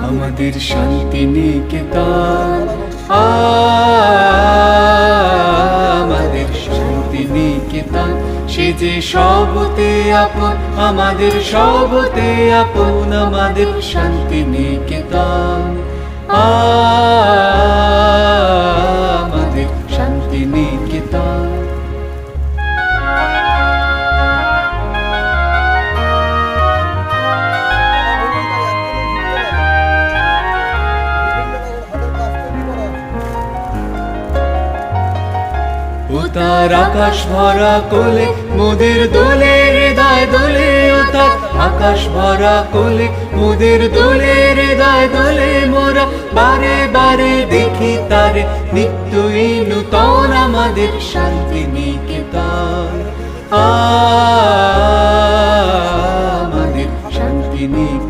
আমাদের শান্তি নিকেতন, আমাদের শান্তি নিকেতন। সে যে সবতে আপন, আমাদের সবতে আপন, আমাদের শান্তি নিকেতন, আমাদের শান্তি নিকেতন। ও তার আকাশ ভরা কোলে মোদের দোলে, হৃদয় দোলে। ও তার আকাশ ভরা কোলে মোদের দোলে, হৃদয় দোলে। মোরা বারে বারে দেখি তারে, নিত্যই নূতন আমাদের শান্তি নিকেতন, আমাদের শান্তি নিকেতন।